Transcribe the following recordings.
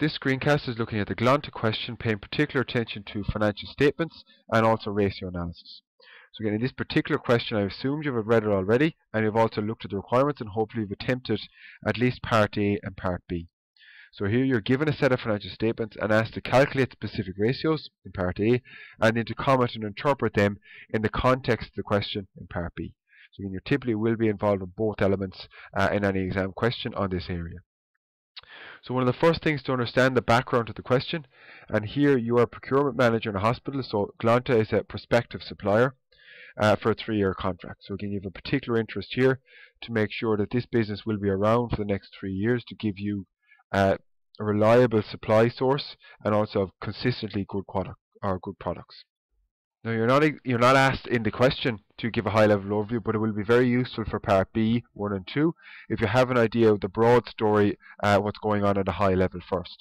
This screencast is looking at the Glanta question, paying particular attention to financial statements and also ratio analysis. So again, in this particular question, I've assumed you've read it already, and you've also looked at the requirements, and hopefully you've attempted at least Part A and Part B. So here you're given a set of financial statements and asked to calculate specific ratios in Part A, and then to comment and interpret them in the context of the question in Part B. So again, you typically will be involved in both elements in any exam question on this area. So one of the first things to understand the background of the question, and here you are a procurement manager in a hospital, so Glanta is a prospective supplier for a 3-year contract. So again, you have a particular interest here to make sure that this business will be around for the next 3 years to give you a reliable supply source and also consistently good products. Now you're not asked in the question to give a high-level overview, but it will be very useful for Part B 1 and 2 if you have an idea of the broad story, what's going on at a high level first.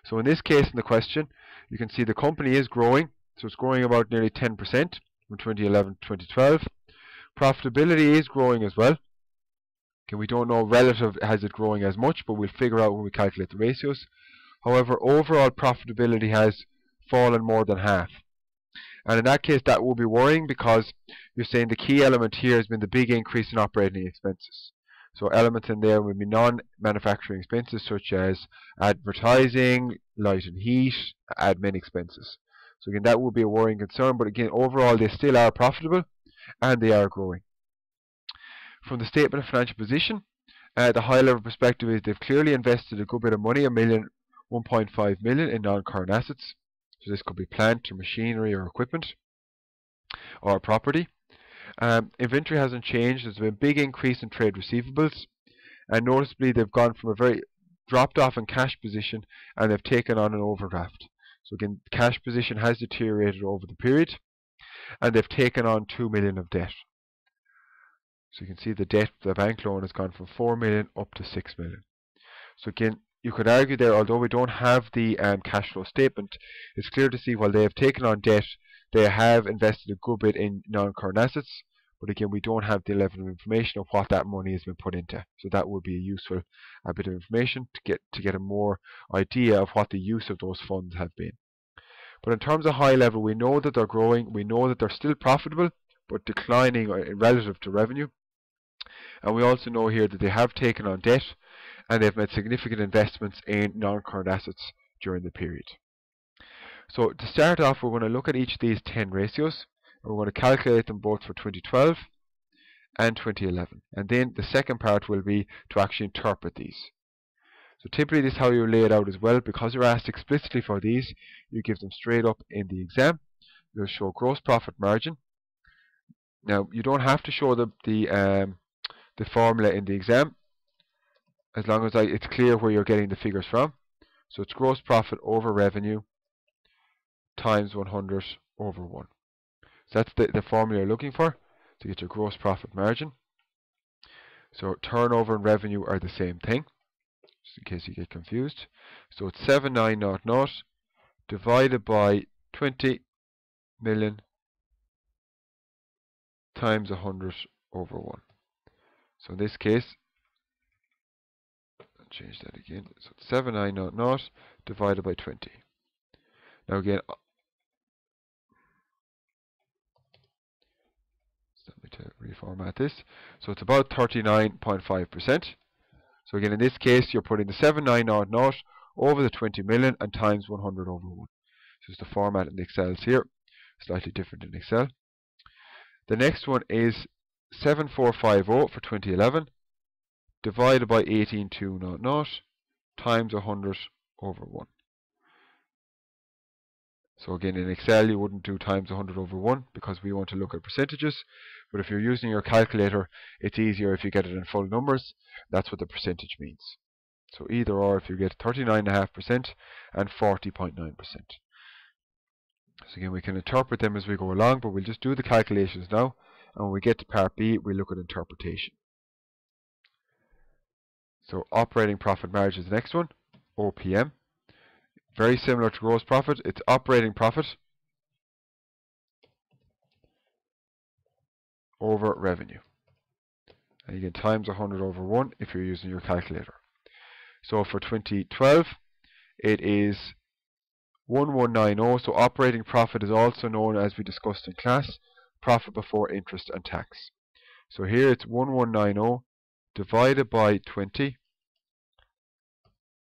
So in this case in the question, you can see the company is growing, so it's growing about nearly 10% from 2011 to 2012. Profitability is growing as well. Okay, we don't know relative has it growing as much, but we'll figure out when we calculate the ratios. However, overall profitability has fallen more than half. And in that case, that will be worrying, because you're saying the key element here has been the big increase in operating expenses. So elements in there will be non-manufacturing expenses such as advertising, light and heat, admin expenses. So again, that will be a worrying concern, but again, overall they still are profitable and they are growing. From the statement of financial position, the high level perspective is they've clearly invested a good bit of money, 1.5 million in non-current assets. So this could be plant or machinery or equipment or property. Inventory hasn't changed. There's been a big increase in trade receivables, and noticeably they've gone from a very dropped off in cash position and they've taken on an overdraft. So again, cash position has deteriorated over the period, and they've taken on 2 million of debt. So you can see the debt, the bank loan has gone from 4 million up to 6 million. So again, you could argue there, although we don't have the cash flow statement, it's clear to see while they have taken on debt, they have invested a good bit in non-current assets, but again, we don't have the level of information of what that money has been put into. So that would be a useful bit of information to get a more idea of what the use of those funds have been. But in terms of high level, we know that they're growing, we know that they're still profitable, but declining relative to revenue. And we also know here that they have taken on debt, and they've made significant investments in non-current assets during the period. So to start off, we're going to look at each of these 10 ratios, and we're going to calculate them both for 2012 and 2011. And then the second part will be to actually interpret these. So typically this is how you lay it out as well. Because you're asked explicitly for these, you give them straight up in the exam. You'll show gross profit margin. Now you don't have to show the formula in the exam, as long as it's clear where you're getting the figures from. So it's gross profit over revenue times 100 over 1. So that's the formula you're looking for to get your gross profit margin. So turnover and revenue are the same thing, just in case you get confused. So it's 7900 divided by 20 million times 100 over 1. So in this case, I'll change that again. So 7900 divided by 20. Now again, let me to reformat this. So it's about 39.5%. So again, in this case, you're putting the 7900 over the 20 million and times 100 over 1. So it's the format in the Excel here, slightly different in Excel. The next one is 7450 for 2011 divided by 18200 times 100 over 1. So again, in Excel you wouldn't do times 100 over 1 because we want to look at percentages, but if you're using your calculator, it's easier if you get it in full numbers. That's what the percentage means. So either or, if you get 39.5% and 40.9%. So again, we can interpret them as we go along, but we'll just do the calculations now, and when we get to Part B, we'll look at interpretation. So operating profit margin is the next one, OPM. Very similar to gross profit, it's operating profit over revenue. And you get times 100 over 1 if you're using your calculator. So for 2012, it is 1190. So operating profit is also known, as we discussed in class, profit before interest and tax. So here it's 1190 divided by 20,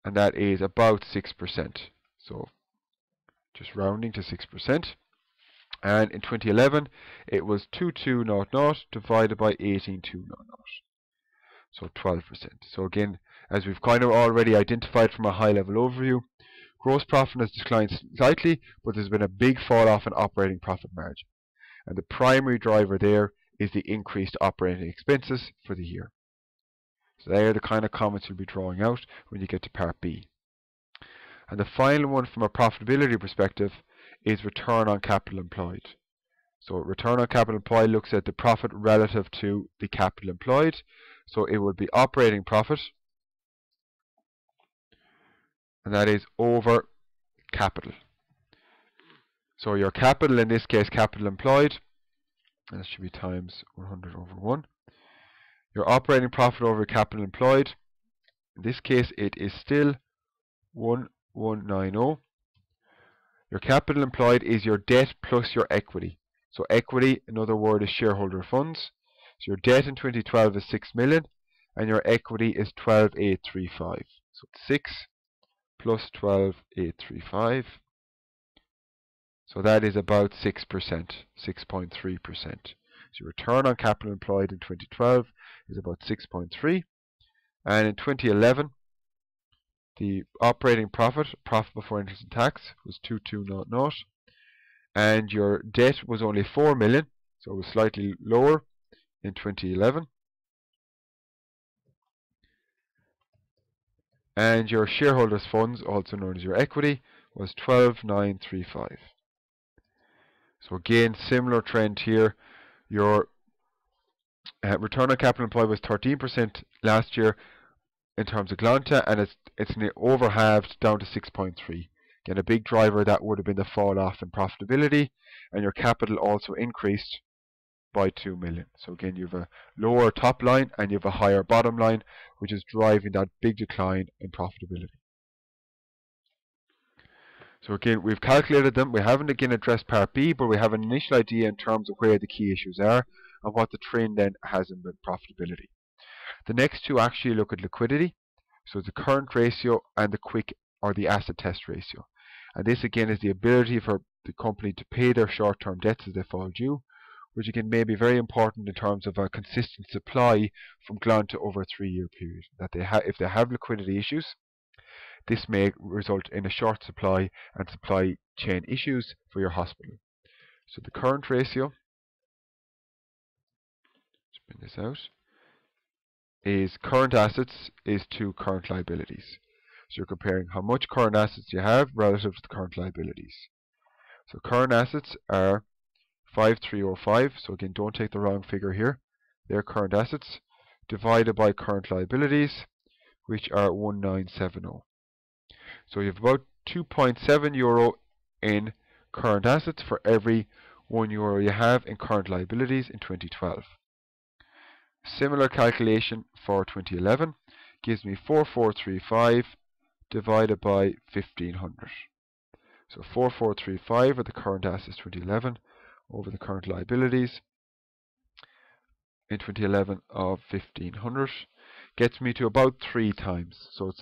and that is about 6%. So just rounding to 6%. And in 2011, it was 2200 divided by 18200. So 12%. So again, as we've kind of already identified from a high-level overview, gross profit has declined slightly, but there's been a big fall off in operating profit margin. And the primary driver there is the increased operating expenses for the year. So they are the kind of comments you'll be drawing out when you get to part B. And the final one from a profitability perspective is return on capital employed. So return on capital employed looks at the profit relative to the capital employed. So it would be operating profit, and that is over capital. So your capital, in this case capital employed, and that should be times 100 over 1. Your operating profit over capital employed, in this case it is still 1190. Your capital employed is your debt plus your equity. So equity, another word, is shareholder funds. So your debt in 2012 is 6 million, and your equity is 12,835. So 6 plus 12,835. So that is about 6%, 6.3%. So your return on capital employed in 2012 is about 6.3, and in 2011, the operating profit, profit before interest and tax, was 2200, and your debt was only 4 million, so it was slightly lower in 2011. And your shareholders' funds, also known as your equity, was 12,935. So again, similar trend here. Your return on capital employed was 13% last year in terms of Glanta, and it's over halved down to 6.3. Again, a big driver that would have been the fall off in profitability, and your capital also increased by 2 million. So again, you have a lower top line and you have a higher bottom line, which is driving that big decline in profitability. So again, we've calculated them. We haven't again addressed part B, but we have an initial idea in terms of where the key issues are and what the trend then has in profitability. The next two actually look at liquidity. So the current ratio and the quick or the asset test ratio. And this again is the ability for the company to pay their short-term debts as they fall due, which again may be very important in terms of a consistent supply from Glanta over a 3-year period. That if they have liquidity issues, this may result in a short supply and supply chain issues for your hospital. So the current ratio, let's bring this out, is current assets is to current liabilities. So you're comparing how much current assets you have relative to the current liabilities. So current assets are 5305, so again don't take the wrong figure here. They're current assets divided by current liabilities, which are 1970. So you have about 2.7 euro in current assets for every 1 euro you have in current liabilities in 2012. Similar calculation for 2011 gives me 4435 divided by 1500. So 4435 are the current assets 2011 over the current liabilities in 2011 of 1500 gets me to about 3 times. So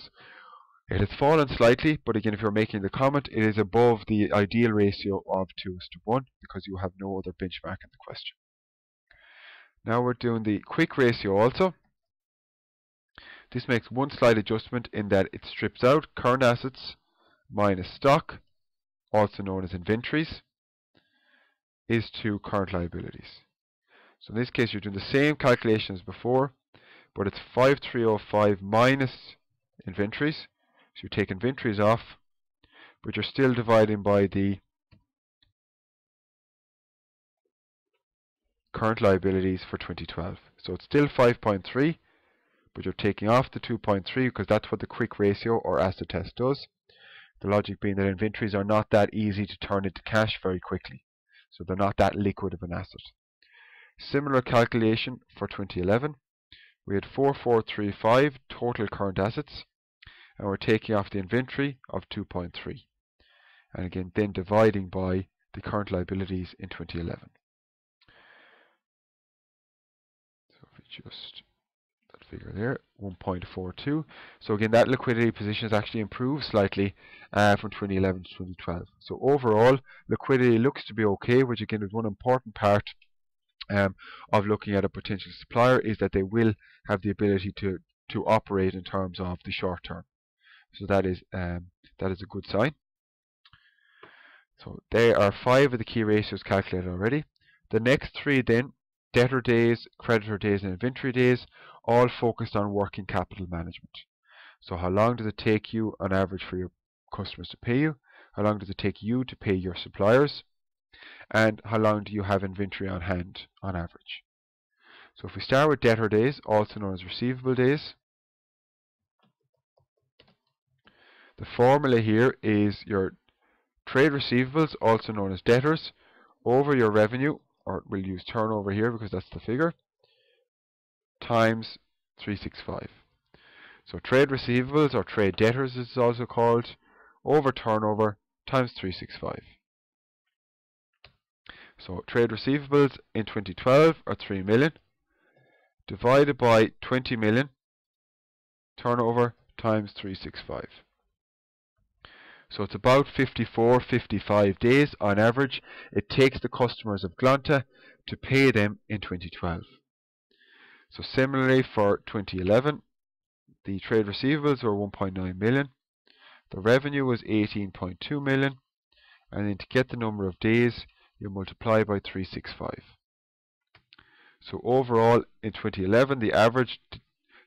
it has fallen slightly, but again, if you're making the comment, it is above the ideal ratio of 2:1 because you have no other benchmark in the question. Now we're doing the quick ratio also. This makes one slight adjustment in that it strips out current assets minus stock, also known as inventories, is to current liabilities. So in this case, you're doing the same calculation as before, but it's 5305 minus inventories. So you take inventories off, but you're still dividing by the current liabilities for 2012. So it's still 5.3, but you're taking off the 2.3 because that's what the quick ratio or asset test does. The logic being that inventories are not that easy to turn into cash very quickly. So they're not that liquid of an asset. Similar calculation for 2011. We had 4435 total current assets, and we're taking off the inventory of 2.3. And again, then dividing by the current liabilities in 2011. So if we just that figure there, 1.42. So again, that liquidity position has actually improved slightly from 2011 to 2012. So overall, liquidity looks to be okay, which again is one important part of looking at a potential supplier, is that they will have the ability to operate in terms of the short term. So that is a good sign. So there are 5 of the key ratios calculated already. The next 3 then, debtor days, creditor days, and inventory days, all focused on working capital management. So how long does it take you on average for your customers to pay you? How long does it take you to pay your suppliers? And how long do you have inventory on hand on average? So if we start with debtor days, also known as receivable days, the formula here is your trade receivables, also known as debtors, over your revenue, or we'll use turnover here because that's the figure, times 365. So trade receivables, or trade debtors as it's also called, over turnover times 365. So trade receivables in 2012 are 3 million, divided by 20 million, turnover times 365. So it's about 54, 55 days on average it takes the customers of Glanta to pay them in 2012. So similarly for 2011, the trade receivables were 1.9 million, the revenue was 18.2 million, and then to get the number of days, you multiply by 365. So overall, in 2011, the average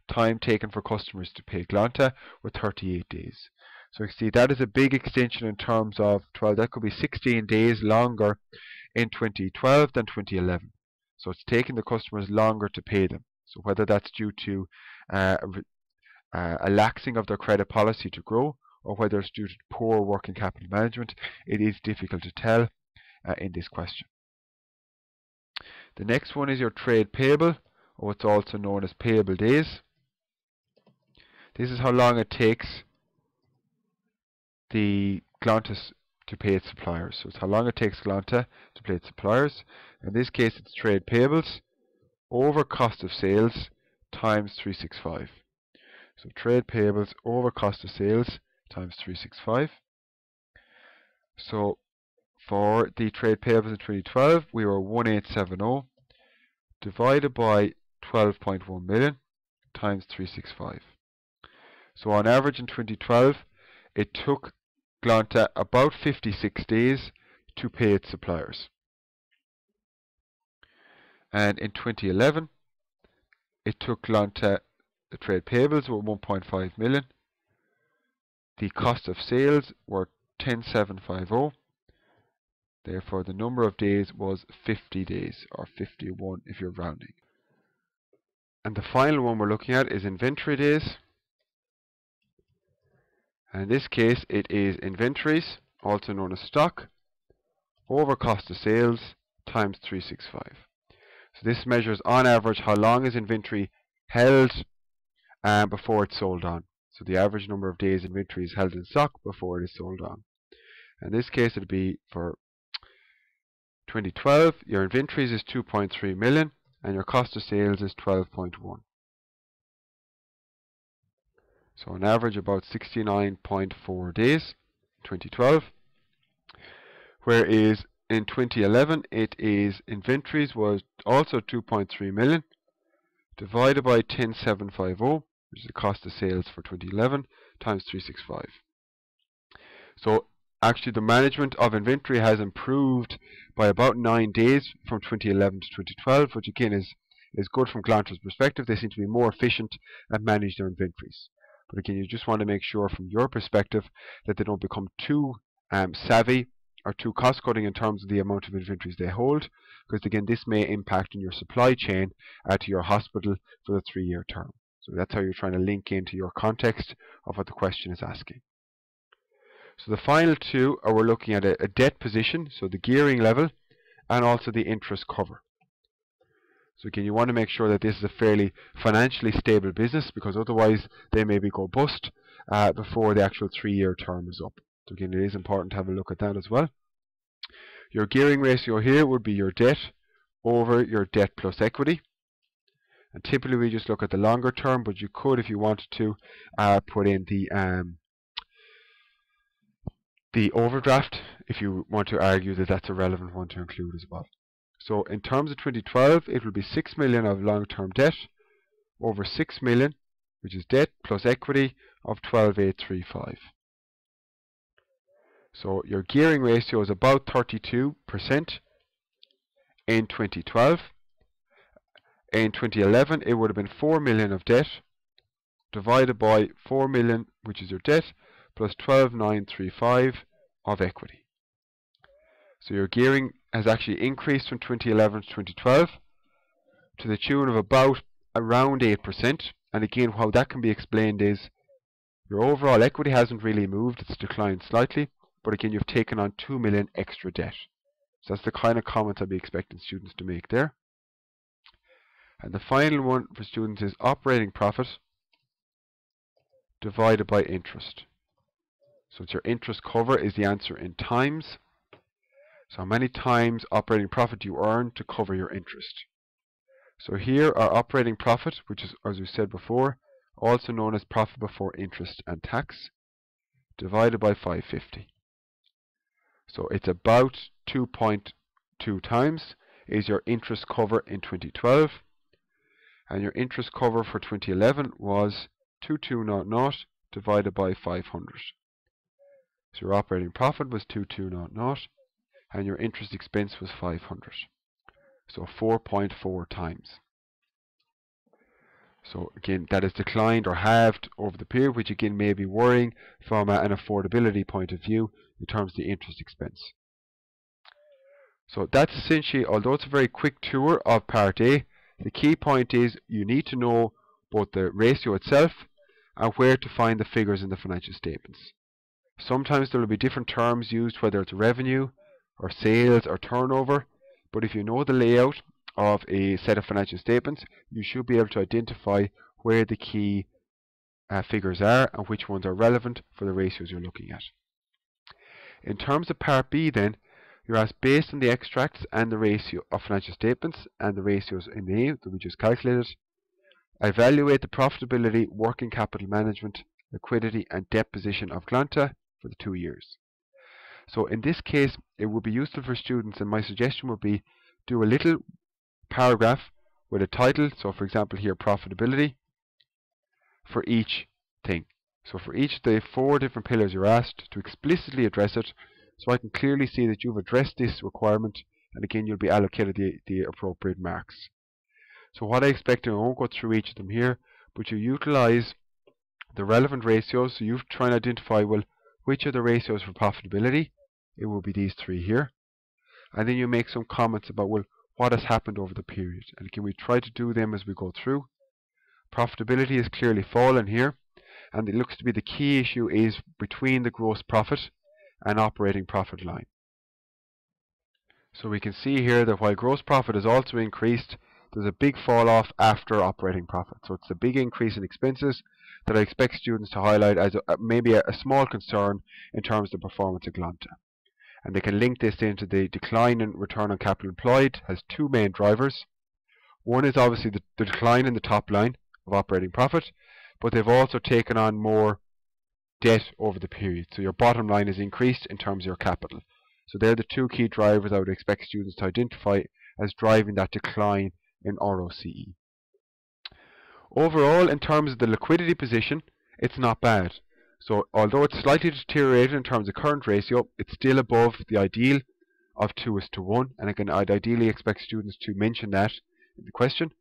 time taken for customers to pay Glanta were 38 days. So you see that is a big extension in terms of 12. That could be 16 days longer in 2012 than 2011. So it's taking the customers longer to pay them. So whether that's due to a laxing of their credit policy to grow, or whether it's due to poor working capital management, it is difficult to tell in this question. The next one is your trade payable, or what's also known as payable days. This is how long it takes the Glanta to pay its suppliers. So it's how long it takes Glanta to pay its suppliers. In this case, it's trade payables over cost of sales times 365. So trade payables over cost of sales times 365. So for the trade payables in 2012, we were 1870 divided by 12.1 million times 365. So on average in 2012, it took Glanta about 56 days to pay its suppliers. And in 2011, it took Glanta, the trade payables were 1.5 million. The cost of sales were 10,750. Therefore, the number of days was 50 days, or 51 if you're rounding. And the final one we're looking at is inventory days. And in this case, it is inventories, also known as stock, over cost of sales times 365. So this measures on average how long is inventory held before it's sold on. So the average number of days inventory is held in stock before it is sold on. In this case, it would be for 2012, your inventories is 2.3 million and your cost of sales is 12.1. So on average about 69.4 days in 2012. Whereas in 2011, it is inventories was also 2.3 million divided by 10,750, which is the cost of sales for 2011, times 365. So actually the management of inventory has improved by about 9 days from 2011 to 2012, which again is good from Glanta's perspective. They seem to be more efficient at managing their inventories. But again, you just want to make sure from your perspective that they don't become too savvy or too cost-cutting in terms of the amount of inventories they hold, because again, this may impact on your supply chain to your hospital for the 3-year term. So that's how you're trying to link into your context of what the question is asking. So the final two are we're looking at a debt position, so the gearing level, and also the interest cover. So again, you want to make sure that this is a fairly financially stable business, because otherwise they maybe go bust before the actual 3-year term is up. So again, it is important to have a look at that as well. Your gearing ratio here would be your debt over your debt plus equity. And typically we just look at the longer term, but you could, if you wanted to, put in the overdraft, if you want to argue that that's a relevant one to include as well. So in terms of 2012, it will be 6 million of long-term debt over 6 million, which is debt plus equity of 12,835. So your gearing ratio is about 32% in 2012. In 2011, it would have been 4 million of debt divided by 4 million, which is your debt, plus 12,935 of equity. So your gearing has actually increased from 2011 to 2012 to the tune of about around 8%. And again, how that can be explained is your overall equity hasn't really moved, it's declined slightly, but again, you've taken on 2 million extra debt. So that's the kind of comments I'd be expecting students to make there. And the final one for students is operating profit divided by interest. So it's your interest cover is the answer in times. So how many times operating profit do you earn to cover your interest? So here our operating profit, which is, as we said before, also known as profit before interest and tax, divided by 550. So it's about 2.2 times is your interest cover in 2012. And your interest cover for 2011 was 2200 divided by 500. So your operating profit was 2200 and your interest expense was 500. So 4.4 times. So again, that has declined or halved over the period, which again may be worrying from an affordability point of view in terms of the interest expense. So that's essentially, although it's a very quick tour of Part A, the key point is you need to know both the ratio itself and where to find the figures in the financial statements. Sometimes there will be different terms used, whether it's revenue or sales or turnover, but if you know the layout of a set of financial statements, you should be able to identify where the key figures are and which ones are relevant for the ratios you're looking at. In terms of Part B then, you're asked, based on the extracts and the ratio of financial statements and the ratios in the A that we just calculated, evaluate the profitability, working capital management, liquidity and debt position of Glanta for the 2 years. So in this case, it would be useful for students, and my suggestion would be do a little paragraph with a title. So for example here, profitability, for each thing. So for each of the 4 different pillars you're asked to explicitly address it, so I can clearly see that you've addressed this requirement, and again you'll be allocated the appropriate marks. So what I expect, and I won't go through each of them here, but you utilize the relevant ratios. So you try and identify, well, which are the ratios for profitability? It will be these 3 here. And then you make some comments about, well, what has happened over the period. And again, we try to do them as we go through. Profitability is clearly fallen here, and it looks to be the key issue is between the gross profit and operating profit line. So we can see here that while gross profit has also increased, there's a big fall off after operating profit. So it's a big increase in expenses that I expect students to highlight as maybe a small concern in terms of the performance of Glanta. And they can link this into the decline in return on capital employed. Has 2 main drivers. One is obviously the decline in the top line of operating profit, but they've also taken on more debt over the period. So your bottom line is increased in terms of your capital. So they're the 2 key drivers I would expect students to identify as driving that decline in ROCE. Overall, in terms of the liquidity position, it's not bad. So although it's slightly deteriorated in terms of current ratio, it's still above the ideal of 2:1, and again, I'd ideally expect students to mention that in the question.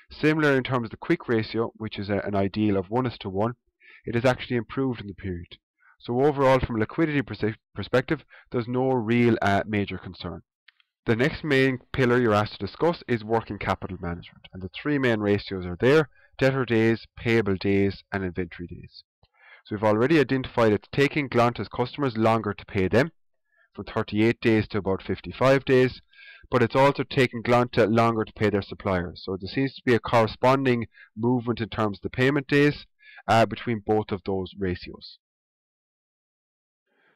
Similar in terms of the quick ratio, which is an ideal of 1:1, it has actually improved in the period. So overall, from a liquidity perspective, there's no real major concern. The next main pillar you're asked to discuss is working capital management, and the 3 main ratios are there: debtor days, payable days, and inventory days. So we've already identified it's taking Glanta's customers longer to pay them, from 38 days to about 55 days, but it's also taking Glanta longer to pay their suppliers. So there seems to be a corresponding movement in terms of the payment days between both of those ratios.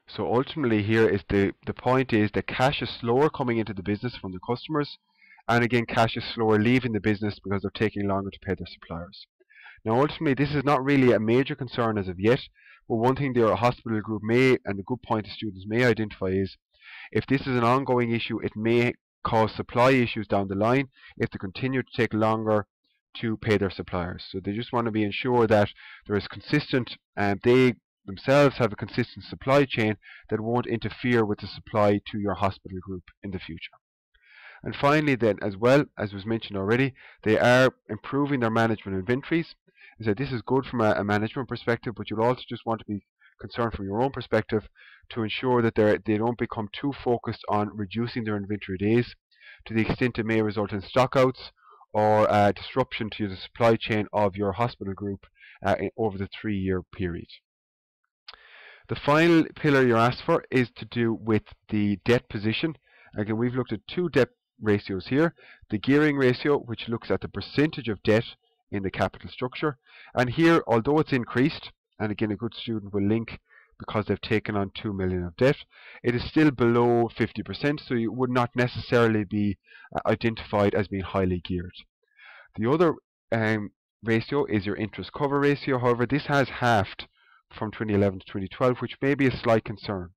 So ultimately here is the point is that cash is slower coming into the business from the customers, and again cash is slower leaving the business because they're taking longer to pay their suppliers. Now ultimately this is not really a major concern as of yet, but one thing the hospital group may, and the good point the students may identify is, if this is an ongoing issue, it may cause supply issues down the line if they continue to take longer to pay their suppliers. So they just want to be ensured that there is consistent, and they themselves have a consistent supply chain that won't interfere with the supply to your hospital group in the future. And finally then, as well, as was mentioned already, they are improving their management inventories. So this is good from a management perspective, but you'll also just want to be concerned from your own perspective to ensure that they don't become too focused on reducing their inventory days to the extent it may result in stockouts or disruption to the supply chain of your hospital group over the 3-year period. The final pillar you're asked for is to do with the debt position. Again, we've looked at 2 debt ratios here. The gearing ratio, which looks at the percentage of debt in the capital structure. And here, although it's increased, and again a good student will link because they've taken on 2 million of debt, it is still below 50%, so it would not necessarily be identified as being highly geared. The other ratio is your interest cover ratio. However, this has halved from 2011 to 2012, which may be a slight concern.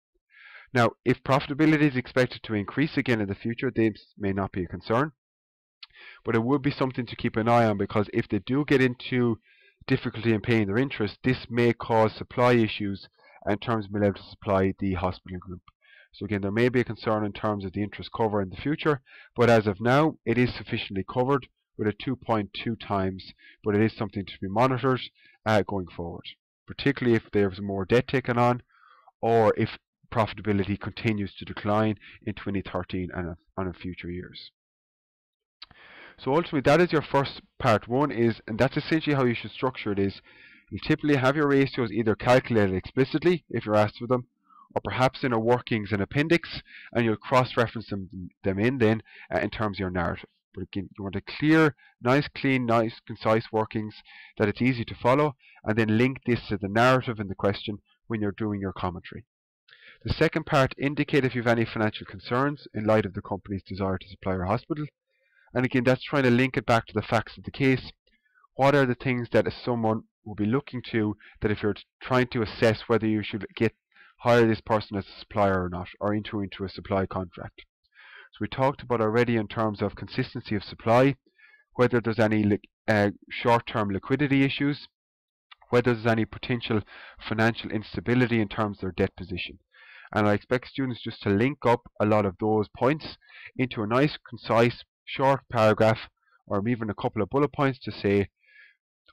Now, if profitability is expected to increase again in the future, this may not be a concern, but it would be something to keep an eye on, because if they do get into difficulty in paying their interest, this may cause supply issues in terms of being able to supply the hospital group. So again, there may be a concern in terms of the interest cover in the future, but as of now, it is sufficiently covered with a 2.2 times, but it is something to be monitored going forward, particularly if there's more debt taken on, or if profitability continues to decline in 2013 and in future years. So ultimately that is your first part 1, and that's essentially how you should structure it. Is you typically have your ratios either calculated explicitly if you're asked for them, or perhaps in a workings and appendix, and you'll cross-reference them in then in terms of your narrative. But again, you want a clear, nice, clean, nice, concise workings that it's easy to follow, and then link this to the narrative in the question when you're doing your commentary. The second part, indicate if you have any financial concerns in light of the company's desire to supply your hospital. And again, that's trying to link it back to the facts of the case. What are the things that someone will be looking to, that if you're trying to assess whether you should hire this person as a supplier or not, or into a supply contract. So we talked about already in terms of consistency of supply, whether there's any short-term liquidity issues, whether there's any potential financial instability in terms of their debt position. And I expect students just to link up a lot of those points into a nice, concise, short paragraph, or even a couple of bullet points to say,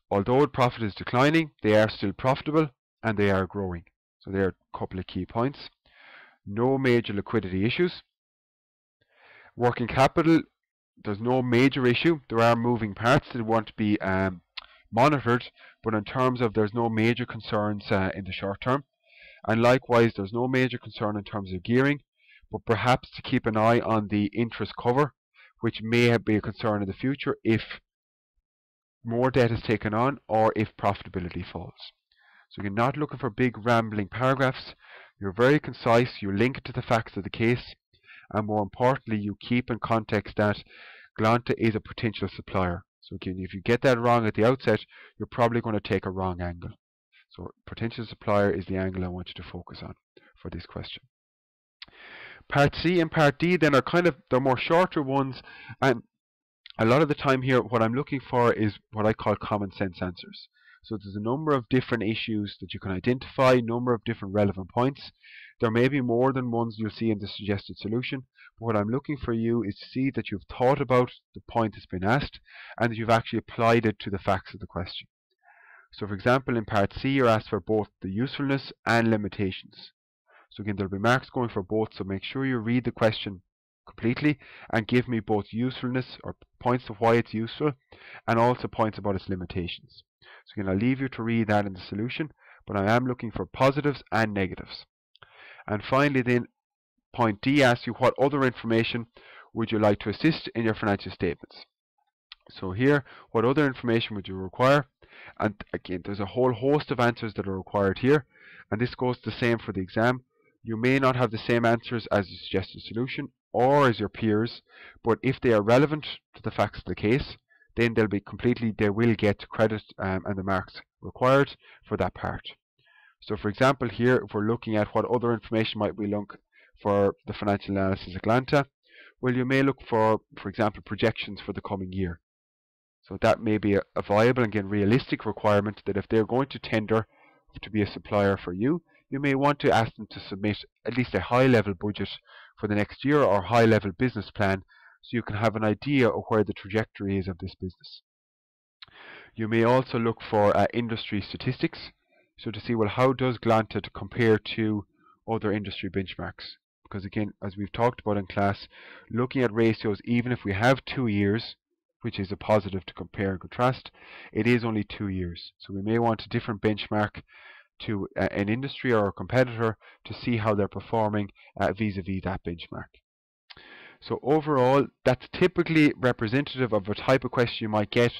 although profit is declining, they are still profitable and they are growing. So there are a couple of key points. No major liquidity issues. Working capital, there's no major issue. There are moving parts that want to be monitored, but in terms of there's no major concerns in the short term. And likewise, there's no major concern in terms of gearing, but perhaps to keep an eye on the interest cover, which may be a concern in the future if more debt is taken on or if profitability falls. So you're not looking for big rambling paragraphs. You're very concise. You link it to the facts of the case, and more importantly, you keep in context that Glanta is a potential supplier. So again, if you get that wrong at the outset, you're probably going to take a wrong angle. So potential supplier is the angle I want you to focus on for this question. Part C and Part D then are they're more shorter ones, and a lot of the time here what I'm looking for is what I call common sense answers. So there's a number of different issues that you can identify, number of different relevant points. There may be more than ones you'll see in the suggested solution, but what I'm looking for you is to see that you've thought about the point that's been asked and that you've actually applied it to the facts of the question. So for example, in Part C you're asked for both the usefulness and limitations. So again, there'll be marks going for both, so make sure you read the question completely and give me both usefulness or points of why it's useful and also points about its limitations. So again, I'll leave you to read that in the solution, but I am looking for positives and negatives. And finally then, point D asks you what other information would you like to assist in your financial statements. So here, what other information would you require? And again, there's a whole host of answers that are required here, and this goes the same for the exam. You may not have the same answers as the suggested solution or as your peers, but if they are relevant to the facts of the case, then they will get credit and the marks required for that part. So for example here, if we're looking at what other information might we look for the financial analysis at Glanta, well, you may look for example, projections for the coming year. So that may be a viable and again realistic requirement that if they're going to tender to be a supplier for you, you may want to ask them to submit at least a high-level budget for the next year or high-level business plan so you can have an idea of where the trajectory is of this business. You may also look for industry statistics, so to see, well, how does Glanta compare to other industry benchmarks? Because again, as we've talked about in class, looking at ratios, even if we have 2 years, which is a positive to compare and contrast, it is only 2 years. So we may want a different benchmark to an industry or a competitor to see how they're performing vis-a-vis that benchmark. So overall, that's typically representative of a type of question you might get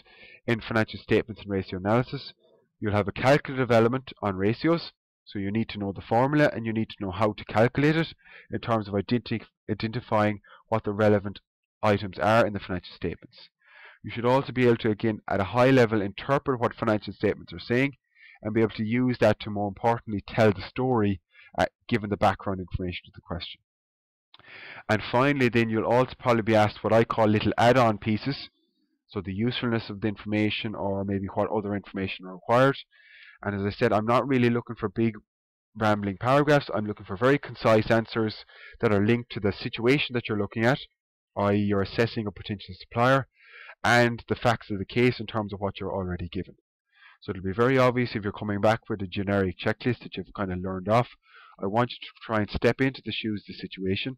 in financial statements and ratio analysis. You'll have a calculative element on ratios, so you need to know the formula and you need to know how to calculate it in terms of identifying what the relevant items are in the financial statements. You should also be able to, again, at a high level, interpret what financial statements are saying and be able to use that to, more importantly, tell the story given the background information to the question. And finally, then you'll also probably be asked what I call little add-on pieces, so the usefulness of the information or maybe what other information are required. And as I said, I'm not really looking for big rambling paragraphs. I'm looking for very concise answers that are linked to the situation that you're looking at, i.e. you're assessing a potential supplier, and the facts of the case in terms of what you're already given. So it'll be very obvious if you're coming back with a generic checklist that you've kind of learned off. I want you to try and step into the shoes of the situation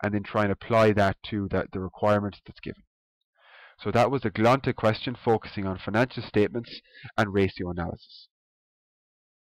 and then try and apply that to the requirements that's given. So that was a Glanta question focusing on financial statements and ratio analysis.